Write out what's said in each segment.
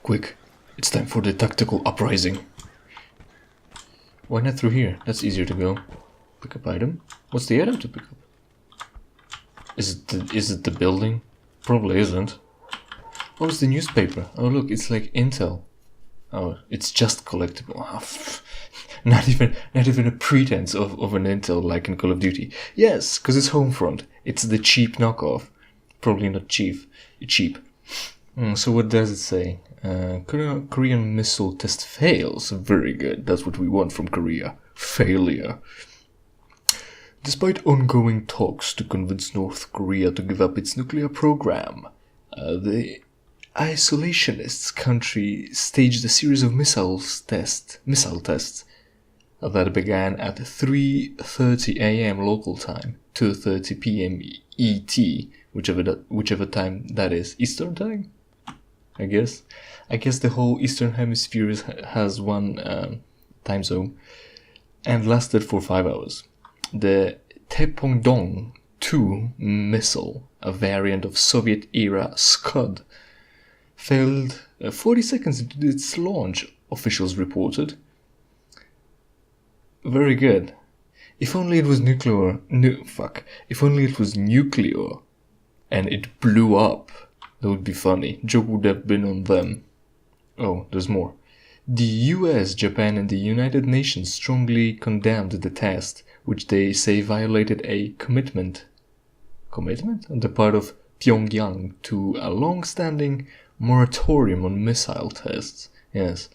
Quick, it's time for the tactical uprising. Why not through here? That's easier to go. Pick up item. What's the item to pick up? Is it the building? Probably isn't. Oh, it's the newspaper. Oh look, it's like intel. Oh, it's just collectible. Not even a pretense of an intel like in Call of Duty. Yes, because it's Homefront. It's the cheap knockoff. Probably not cheap. So what does it say? Korean missile test fails. Very good. That's what we want from Korea. Failure. Despite ongoing talks to convince North Korea to give up its nuclear program, the isolationist country staged a series of missile tests that began at 3:30 a.m. local time, 2:30 p.m. ET, whichever time that is. Eastern time? I guess the whole Eastern Hemisphere has one time zone, and lasted for 5 hours. The Taepongdong-2 missile, a variant of Soviet-era Scud, failed 40 seconds into its launch, officials reported. Very good. If only it was nuclear. If only it was nuclear, and it blew up. That would be funny. Joke would have been on them. Oh, there's more. The US, Japan, and the United Nations strongly condemned the test, which they say violated a commitment on the part of Pyongyang to a long-standing moratorium on missile tests. Yes,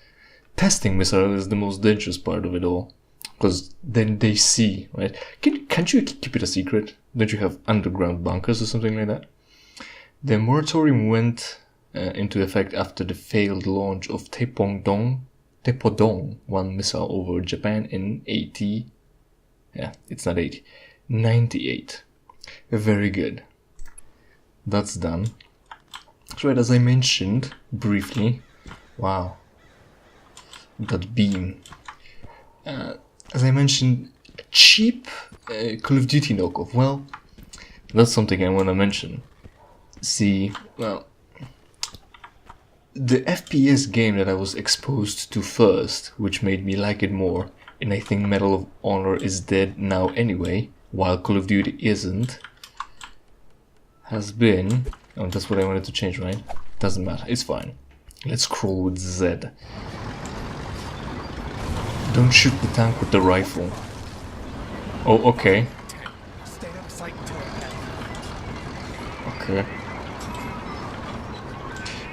testing missiles is the most dangerous part of it all, because then they see, right? Can't you keep it a secret? Don't you have underground bunkers or something like that? The moratorium went into effect after the failed launch of Taepongdong 1 missile over Japan in 98. Very good. That's done. So right, as I mentioned briefly, wow, that beam. As I mentioned, a cheap Call of Duty knockoff. Well, that's something I want to mention. See, well, the FPS game that I was exposed to first, which made me like it more, and I think Medal of Honor is dead now anyway, while Call of Duty isn't, has been... Oh, that's what I wanted to change, right? Doesn't matter, it's fine. Let's scroll with Z. Don't shoot the tank with the rifle. Oh, okay. Okay.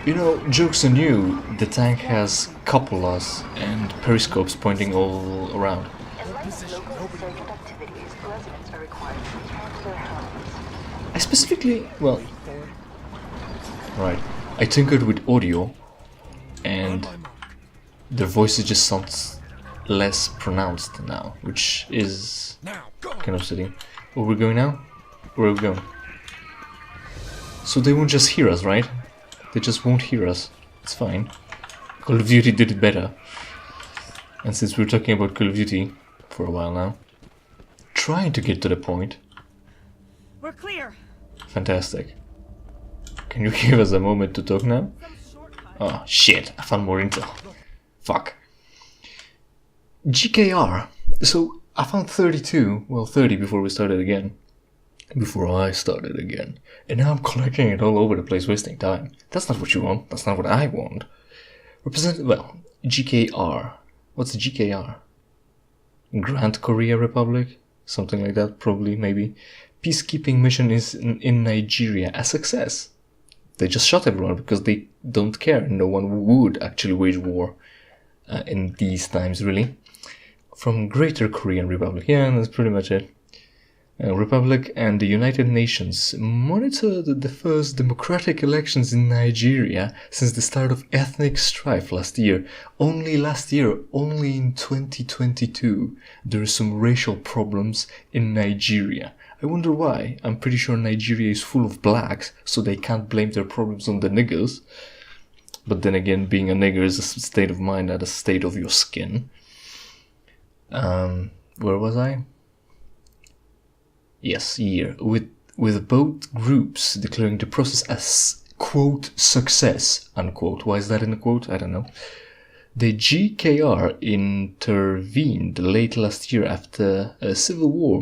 You know, jokes on you, the tank has cupolas and periscopes pointing all around. I specifically, well, right, I tinkered with audio, and their voices just sounds less pronounced now, which is kind of upsetting. Where we're going now? Where are we going? So they won't just hear us, right? They just won't hear us. It's fine. Call of Duty did it better. And since we're talking about Call of Duty for a while now, trying to get to the point. We're clear. Fantastic. Can you give us a moment to talk now? Oh shit, I found more intel. Fuck. GKR. So I found 32, well 30 before we started again. Before I started again. And now I'm collecting it all over the place, wasting time. That's not what you want. That's not what I want. Well, GKR. What's GKR? Grand Korea Republic? Something like that, probably, maybe. Peacekeeping mission is in Nigeria. A success. They just shot everyone because they don't care. No one would actually wage war in these times, really. From Greater Korean Republic. Yeah, that's pretty much it. Republic and the United Nations monitored the first democratic elections in Nigeria since the start of ethnic strife last year. Only last year, only in 2022, there are some racial problems in Nigeria. I wonder why. I'm pretty sure Nigeria is full of blacks, so they can't blame their problems on the niggers. But then again, being a nigger is a state of mind, not a state of your skin. Where was I? Yes, year. With both groups declaring the process as quote, success, unquote. Why is that in a quote? I don't know. The GKR intervened late last year after a civil war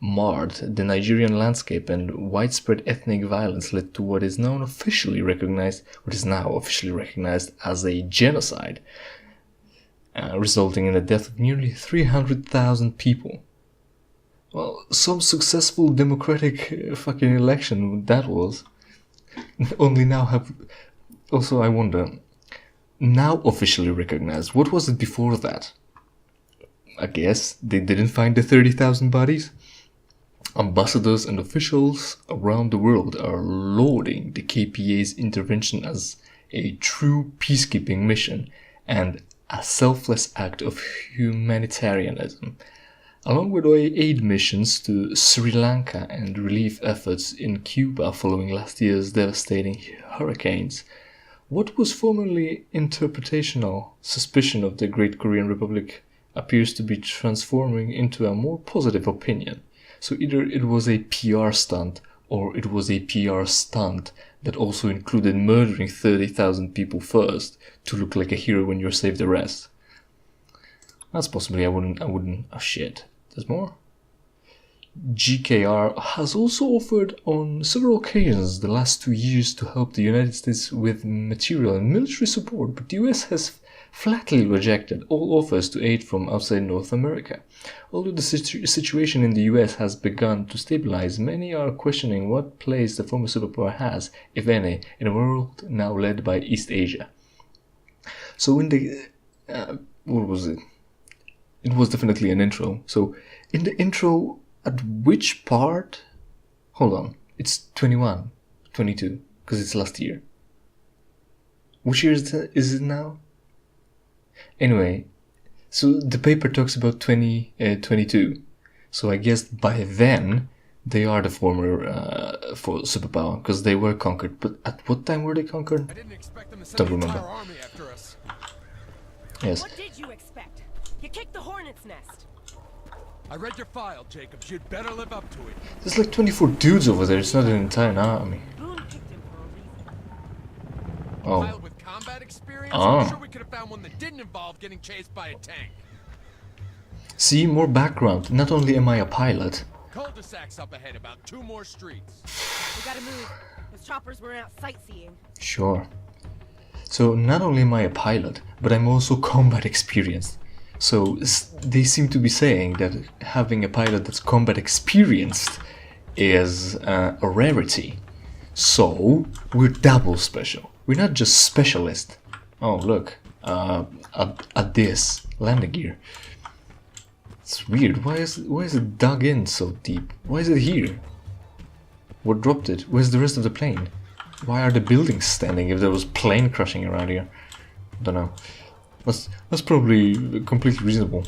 marred the Nigerian landscape, and widespread ethnic violence led to what is now officially recognized as a genocide, resulting in the death of nearly 300,000 people. Well, some successful democratic fucking election that was. Only now have... Also, I wonder, now officially recognized, what was it before that? I guess they didn't find the 30,000 bodies? Ambassadors and officials around the world are lauding the KPA's intervention as a true peacekeeping mission and a selfless act of humanitarianism, along with aid missions to Sri Lanka and relief efforts in Cuba following last year's devastating hurricanes. What was formerly interpretational suspicion of the Great Korean Republic appears to be transforming into a more positive opinion. So either it was a PR stunt, or it was a PR stunt that also included murdering 30,000 people first to look like a hero when you're saved the rest. That's possibly, I wouldn't, oh shit, there's more? GKR has also offered on several occasions the last 2 years to help the United States with material and military support, but the US has flatly rejected all offers to aid from outside North America. Although the situation in the US has begun to stabilize, many are questioning what place the former superpower has, if any, in a world now led by East Asia. So in the... what was it? It was definitely an intro. So in the intro, at which part... Hold on. It's 21, 22, because it's last year. Which year is it now? Anyway, so the paper talks about 2022. So I guess by then they are the former for superpower, because they were conquered. But at what time were they conquered? Don't remember. Yes. What did you expect? You kicked the hornet's nest. I read your file, Jacobs. You'd better live up to it. There's like 24 dudes over there. It's not an entire army. Boone kicked him for a reason. Oh. Pilot with combat experience? Ah. I'm sure we could have found one that didn't involve getting chased by a tank. See, more background. Not only am I a pilot. Cul-de-sacs up ahead, about 2 more streets. We gotta move. Those choppers were out sightseeing. Sure. So not only am I a pilot, but I'm also combat experienced. So they seem to be saying that having a pilot that's combat experienced is a rarity. So we're double special. We're not just specialist. Oh look, at this landing gear. It's weird. Why is it dug in so deep? Why is it here? What dropped it? Where's the rest of the plane? Why are the buildings standing if there was plane crashing around here? Don't know. That's probably completely reasonable.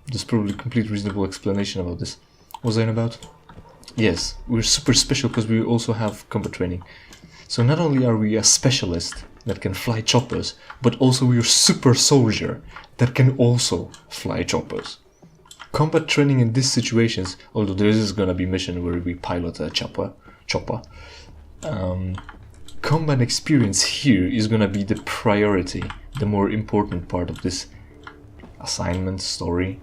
There's probably a completely reasonable explanation about this. What was I about? Yes, we're super special because we also have combat training. So not only are we a specialist that can fly choppers, but also we're super soldier that can also fly choppers. Combat training in these situations, although there is gonna be mission where we pilot a chopper, combat experience here is gonna be the priority, the more important part of this assignment, story,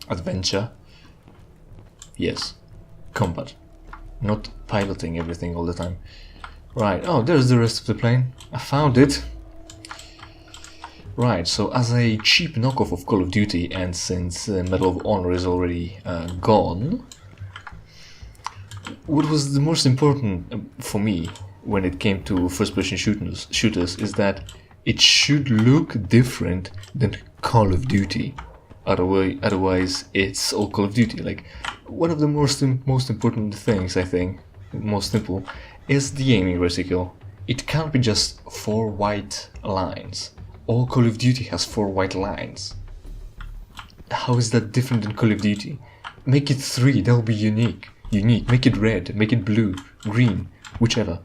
adventure. Yes, combat, not piloting everything all the time. Right, oh, there's the rest of the plane. I found it. Right, so as a cheap knockoff of Call of Duty, and since Medal of Honor is already gone, what was the most important for me when it came to first-person shooters is that it should look different than Call of Duty. Otherwise, it's all Call of Duty. Like, one of the most important things, I think, most simple, is the aiming reticle. It can't be just 4 white lines. All Call of Duty has 4 white lines. How is that different than Call of Duty? Make it 3, that'll be unique. Make it red, make it blue, green, whichever.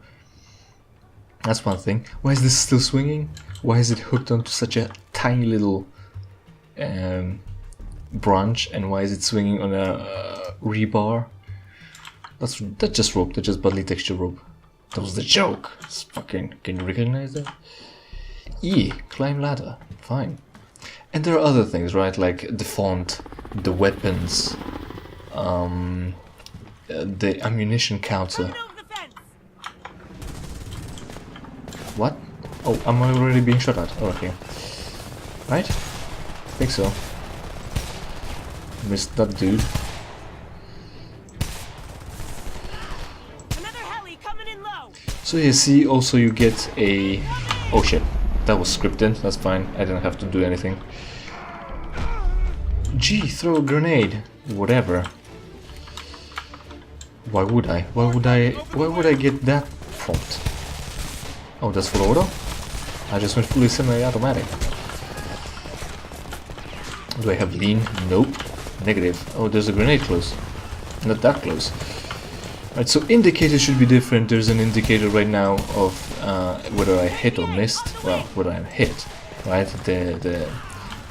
That's one thing. Why is this still swinging? Why is it hooked onto such a tiny little branch? And why is it swinging on a rebar? That's just rope. That's just badly textured rope. That was the joke. It's fucking, can you recognize that? E, climb ladder. Fine. And there are other things, right? Like the font, the weapons, the ammunition counter. What? Oh, am I already being shot at? Oh, okay. Right? I think so. Missed that dude. So you see, also you get a... Oh shit, that was scripted, that's fine, I didn't have to do anything. Gee, throw a grenade. Whatever. Why would I? Why would I get that prompt? Oh, that's full auto? I just went fully semi-automatic. Do I have lean? Nope. Negative. Oh, there's a grenade close. Not that close. Right, so indicators should be different. There's an indicator right now of whether I hit or missed. Well, whether I'm hit, right? The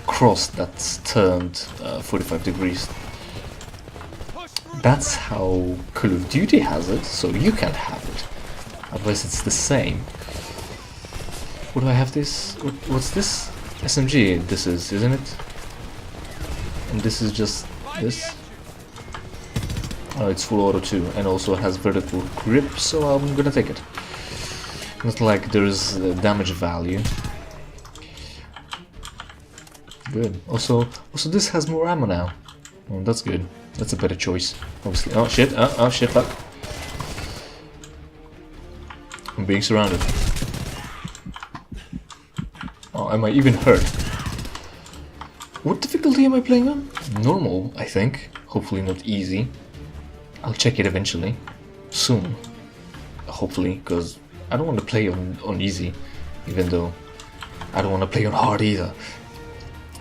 cross that's turned 45 degrees. That's how Call of Duty has it, so you can't have it. Otherwise it's the same. What do I have this? What's this? SMG this is, isn't it? And this is just this. Oh, it's full auto too, and also has vertical grip, so I'm gonna take it. Not like there's damage value. Good. Also this has more ammo now. Oh, that's good. That's a better choice, obviously. Oh shit! Oh shit! Fuck! I'm being surrounded. Oh, am I even hurt? What difficulty am I playing on? Normal, I think. Hopefully not easy. I'll check it eventually. Soon. Hopefully, because I don't want to play on easy. Even though I don't want to play on hard either.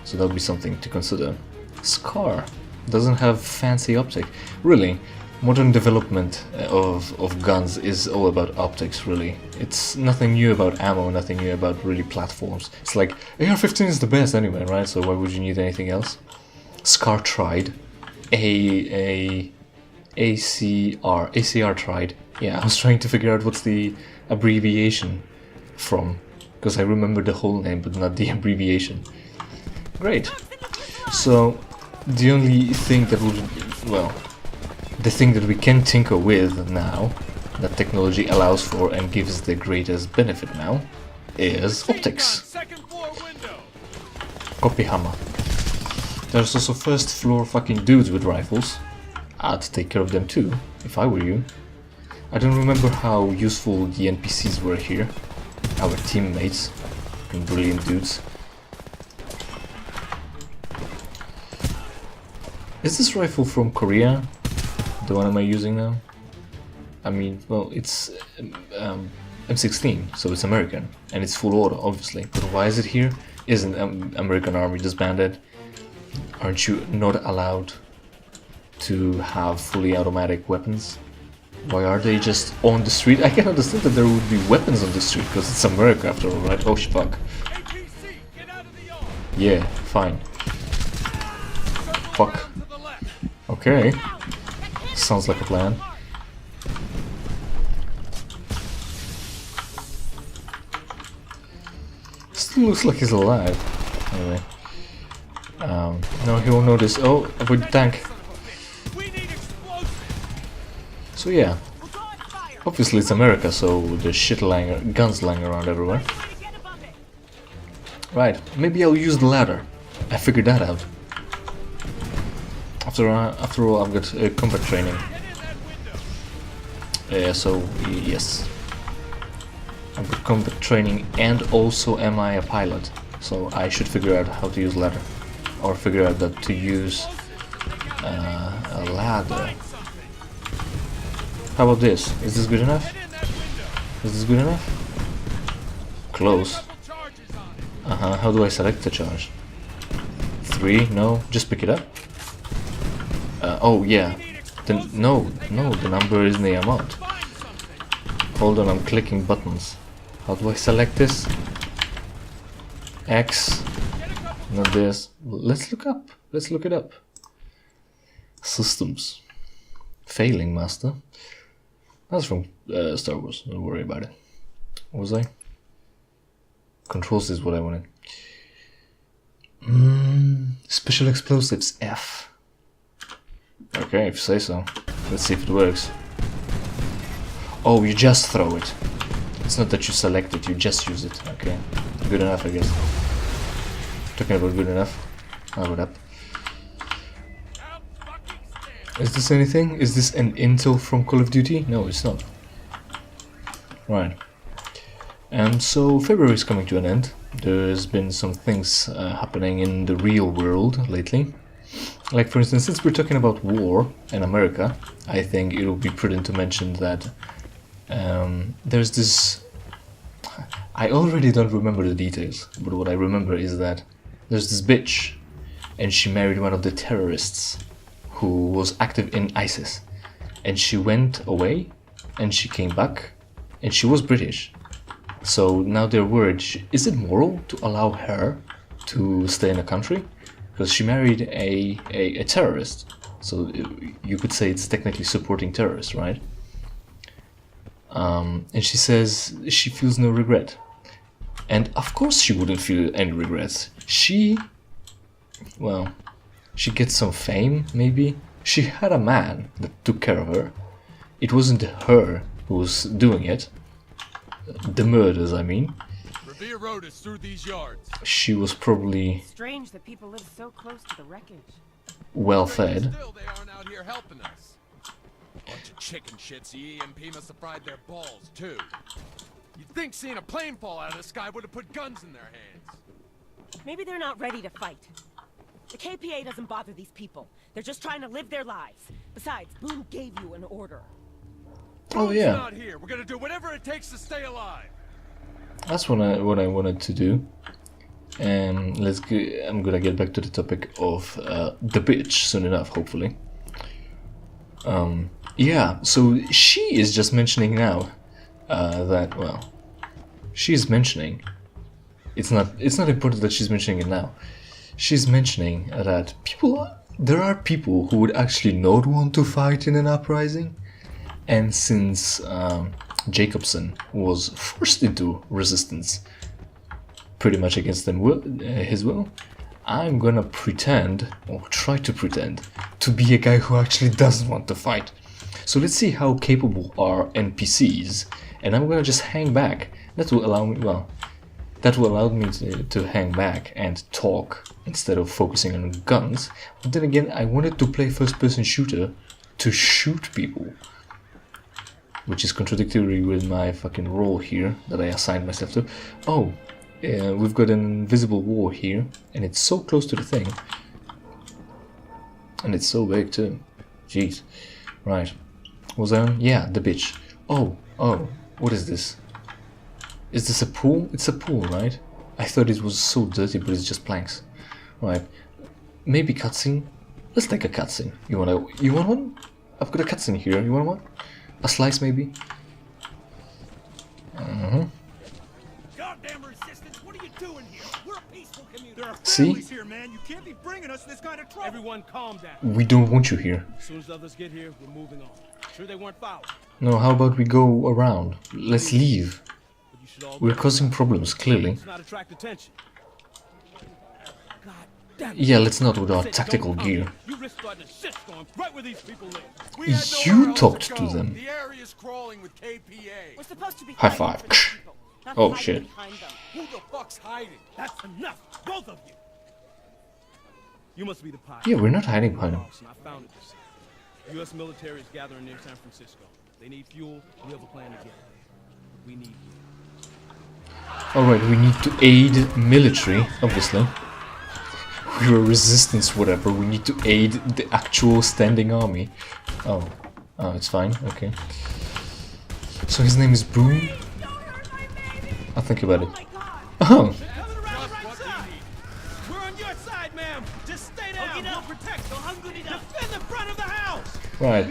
So that'll be something to consider. Scar. Doesn't have fancy optic. Really, modern development of guns is all about optics, really. It's nothing new about ammo, nothing new about really platforms. It's like, AR-15 is the best anyway, right? So why would you need anything else? Scar tried. ACR tried. Yeah, I was trying to figure out what's the abbreviation from, because I remember the whole name but not the abbreviation. Great. So the only thing that would, well, the thing that we can tinker with now, that technology allows for and gives the greatest benefit now, is optics. Copy hammer. There's also first floor fucking dudes with rifles. I'd take care of them too, if I were you. I don't remember how useful the NPCs were here. Our teammates. And brilliant dudes. Is this rifle from Korea? The one am I using now? I mean, well, it's M16, so it's American. And it's full auto, obviously. But why is it here? Isn't American Army disbanded? Aren't you not allowed to have fully automatic weapons? Why are they just on the street? I can understand that there would be weapons on the street, because it's America after all, right? Oh, fuck. Yeah, fine. Fuck. Okay. Sounds like a plan. Still looks like he's alive. Anyway. No, he won't notice. Oh, avoid the tank. So yeah. Obviously it's America, so there's guns lying around everywhere. Right, maybe I'll use the ladder. I figured that out. After all, I've got combat training. So yes, I've got combat training, and also am I a pilot? So I should figure out how to use ladder, or figure out that to use a ladder. How about this? Is this good enough? Is this good enough? Close. How do I select the charge? 3? No, just pick it up. Oh yeah. No, the number isn't the amount. Hold on, I'm clicking buttons. How do I select this? X. Not this. Let's look up. Let's look it up. Systems. Failing master. That's from Star Wars. Don't worry about it. What was I? Controls is what I wanted. Special explosives F. Okay, if you say so. Let's see if it works. Oh, you just throw it. It's not that you select it, you just use it. Okay, good enough, I guess. Talking about good enough. How about that? Is this anything? Is this an intel from Call of Duty? No, it's not. Right. And so February is coming to an end. There's been some things happening in the real world lately. Like, for instance, since we're talking about war in America, I think it will be prudent to mention that there's this... I already don't remember the details, but what I remember is that there's this bitch, and she married one of the terrorists who was active in ISIS. And she went away, and she came back, and she was British. So now they're worried, is it moral to allow her to stay in a country? Because she married a terrorist. So you could say it's technically supporting terrorists, right? And she says she feels no regret. And of course she wouldn't feel any regrets. She gets some fame, maybe. She had a man that took care of her. It wasn't her who was doing it. The murders, I mean. Revere Road is through these yards. She was probably Strange that people live so close to the wreckage. well fed. Still, they aren't out here helping us. Bunch of chicken shits. The EMP must have fried their balls too. You'd think seeing a plane fall out of the sky would have put guns in their hands. Maybe they're not ready to fight. The KPA doesn't bother these people. They're just trying to live their lives. Besides, Boone gave you an order. Oh Boone's yeah, not here. We're gonna do whatever it takes to stay alive. that's what I wanted to do. And I'm gonna get back to the topic of the bitch soon enough, hopefully. Yeah, so she is just mentioning now that, well, she's mentioning. It's not important that she's mentioning it now. She's mentioning that there are people who would actually not want to fight in an uprising. And since Jacobson was forced into resistance, pretty much against his will, I'm gonna pretend, or try to pretend, to be a guy who actually doesn't want to fight. So let's see how capable are NPCs, and I'm gonna just hang back. That will allow me to hang back and talk instead of focusing on guns. But then again, I wanted to play first-person shooter to shoot people, which is contradictory with my fucking role here that I assigned myself to. Oh, we've got an invisible wall here, and it's so close to the thing. And it's so big too. Jeez. Right. Was I on? Yeah, the bitch. Oh, what is this? Is this a pool? It's a pool, right? I thought it was so dirty, but it's just planks. Right. Maybe cutscene? Let's take a cutscene. You want one? I've got a cutscene here. You want one? A slice, maybe? Goddamn resistance! What are you doing here? We're a peaceful community. There are See? families here, man. You can't be bringing us this kind of trouble. Everyone, calm down. We don't want you here. As soon as others get here, we're moving on. Sure, they weren't foul. No, how about we go around? Let's leave. But you should all We're causing problems, clearly. Let's not attract attention. God damn it. Yeah, let's not with our tactical gear. You risk starting a shitstorm right where these people live. You talked to them. The area's crawling with KPA. We're supposed to be High fighting five. for these people, not Oh, hiding shit. behind them. Who the fuck's hiding? That's enough, both of you. You must be the pilot. Yeah, we're not hiding behind him. I found it this year. U.S. military is gathering near San Francisco. They need fuel. We have a plan to get it. We need you. Alright, we need to aid military, obviously. We're a resistance, whatever. We need to aid the actual standing army. Oh, it's fine. Okay. So his name is Boone. I'll think about it. Oh, We're on your side, ma'am. Just stay down. We'll protect. Defend the front of the house. right.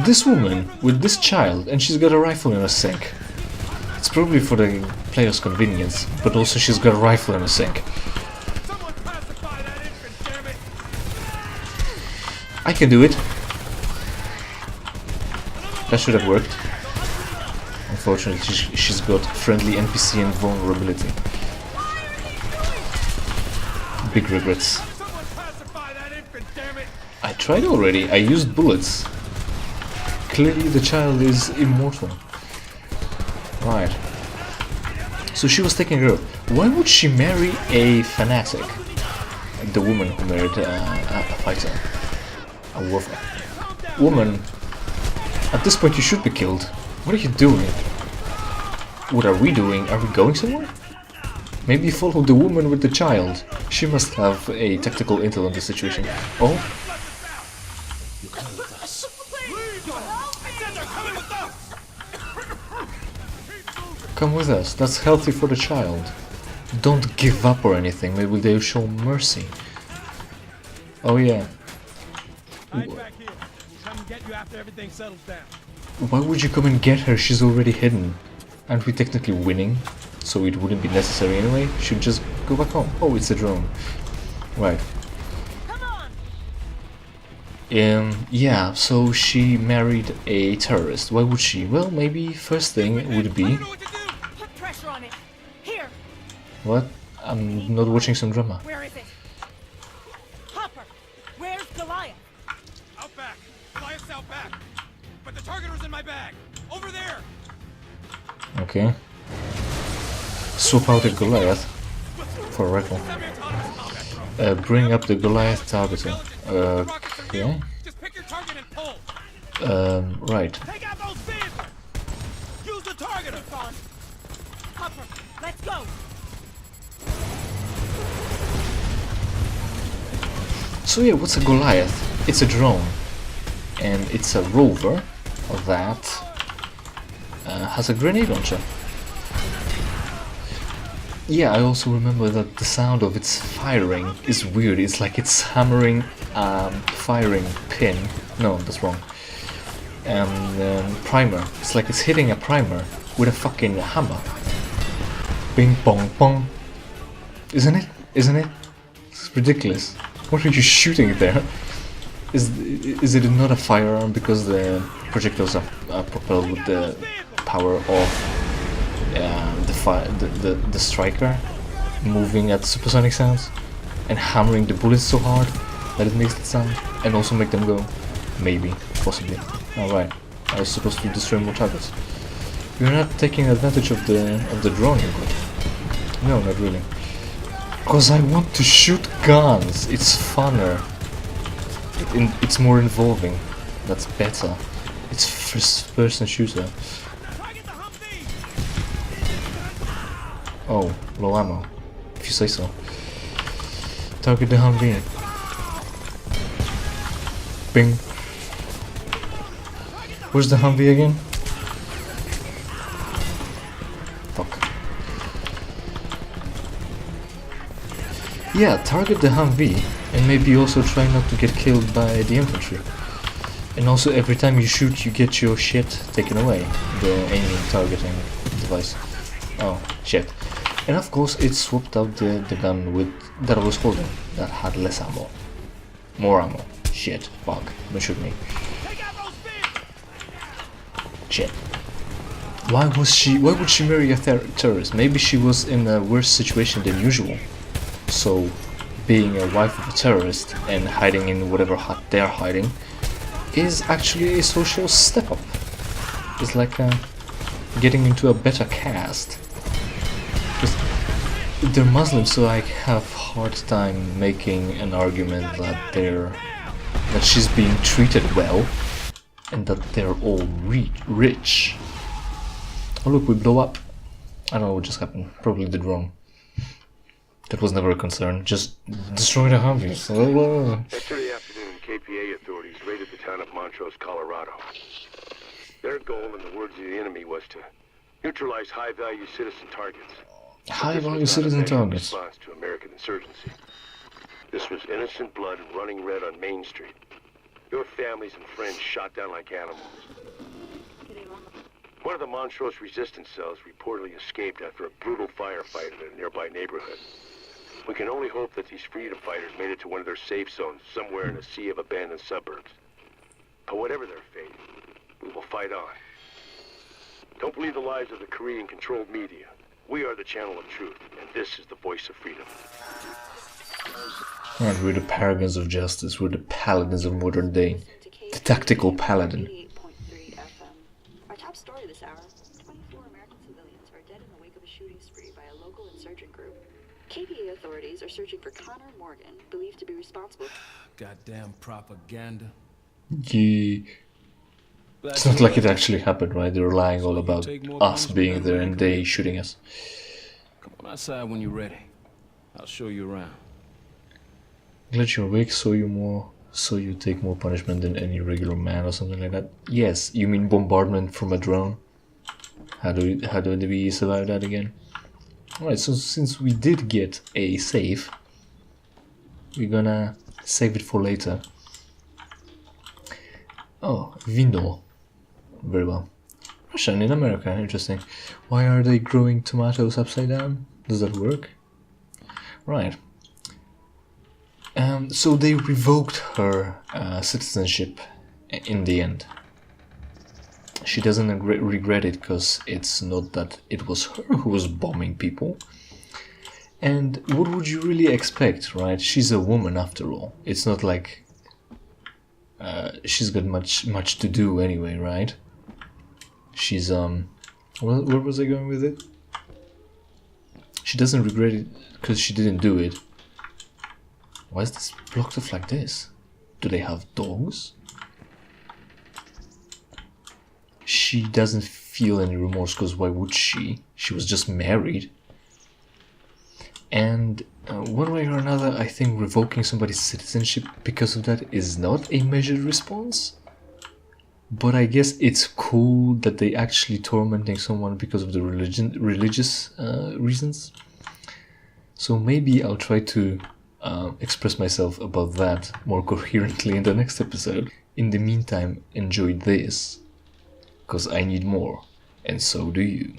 This woman with this child, and she's got a rifle in her sink. It's probably for the player's convenience, but also she's got a rifle in her sink. Someone pacify that infant, damn it. I can do it. That should have worked. Unfortunately, she's got friendly NPC and vulnerability. Big regrets. I tried already. I used bullets. Clearly the child is immortal. Right. So she was taken care of. Why would she marry a fanatic? The woman who married a fighter. A warfighter. Woman, at this point you should be killed. What are you doing? What are we doing? Are we going somewhere? Maybe follow the woman with the child. She must have a tactical intel on the situation. Oh? You come with us. Come with us. That's healthy for the child. Don't give up or anything. Maybe they'll show mercy. Oh yeah. Hide back here. We'll come get you after everything settles down. Why would you come and get her? She's already hidden. Aren't we technically winning? So it wouldn't be necessary anyway? Should just go back home. Oh, it's a drone. Right. Come on. Yeah, so she married a terrorist. Why would she? Well, maybe first thing would be... Put pressure on it. Here. What? I'm not watching some drama. Where is it? Hopper. Where's Goliath? Out back. Goliath's out back. But the target was in my bag. Over there. Okay. Swap out the Goliath for a rifle. Bring up the Goliath targeting. Okay. Just pick your target and pull. Right. Take out those vehicles. Use the targeter. Gone. Hopper, let's go. So yeah, what's a Goliath? It's a drone. And it's a rover that has a grenade launcher. Yeah, I also remember that the sound of its firing is weird. It's like it's hammering firing pin. No, that's wrong. Primer. It's like it's hitting a primer with a fucking hammer. Bing bong bong. Isn't it? Isn't it? It's ridiculous. What are you shooting there? Is it not a firearm because the projectiles are propelled with the power of the striker moving at supersonic sounds and hammering the bullets so hard that it makes it sound and also make them go? Maybe, possibly. Alright, I was supposed to destroy more targets. You're not taking advantage of the drone you got. No, not really. Because I want to shoot guns. It's funner. It's more involving. That's better. It's first-person shooter. Oh, low ammo. If you say so. Target the Humvee. Bing. Where's the Humvee again? Fuck. Yeah, target the Humvee and maybe also try not to get killed by the infantry. And also every time you shoot you get your shit taken away. The aiming targeting device. Oh, shit. And of course it swapped out the gun with that I was holding that had less ammo. More ammo. Shit. Fuck. Don't shoot me. Shit. Why would she marry a terrorist? Maybe she was in a worse situation than usual. So being a wife of a terrorist and hiding in whatever hut they're hiding is actually a social step up. It's like getting into a better caste. They're Muslims, so I have hard time making an argument that she's being treated well and that they're all rich. Oh look, we blow up. I don't know what just happened. Probably the drone. That was never a concern. Just destroy the Humvees. Yesterday afternoon, KPA authorities raided the town of Montrose, Colorado. Their goal, in the words of the enemy, was to neutralize high-value citizen targets. High-value citizen targets. Response to American insurgency. This was innocent blood running red on Main Street. Your families and friends shot down like animals. One of the Montrose resistance cells reportedly escaped after a brutal firefight in a nearby neighborhood. We can only hope that these freedom fighters made it to one of their safe zones somewhere in a sea of abandoned suburbs. But whatever their fate, we will fight on. Don't believe the lies of the Korean-controlled media. We are the channel of truth, and this is the voice of freedom. And we're the paragons of justice, we're the paladins of modern day. The tactical paladin. 88.3 FM. Our top story this hour. 24 American civilians are dead in the wake of a shooting spree by a local insurgent group. KPA authorities are searching for Connor Morgan, believed to be responsible. Goddamn propaganda. Yeah. It's not like it actually happened, right? They're lying all about us being there and they shooting us. Come on outside when you're ready. I'll show you around. Glad you're awake, so you take more punishment than any regular man or something like that. Yes, you mean bombardment from a drone? How do we survive that again? Alright, so since we did get a save, we're gonna save it for later. Oh, Vindor. Very well. Russian in America, interesting. Why are they growing tomatoes upside down? Does that work? Right. So they revoked her citizenship in the end. She doesn't regret it because it's not that it was her who was bombing people. And what would you really expect, right? She's a woman after all. It's not like she's got much to do anyway, right? She's where was I going with it? She doesn't regret it because she didn't do it. Why is this blocked off like this? Do they have dogs? She doesn't feel any remorse because why would she? She was just married. And one way or another, I think revoking somebody's citizenship because of that is not a measured response. But I guess it's cool that they actually tormenting someone because of the religious reasons. So maybe I'll try to express myself about that more coherently in the next episode. In the meantime, enjoy this, because I need more, and so do you.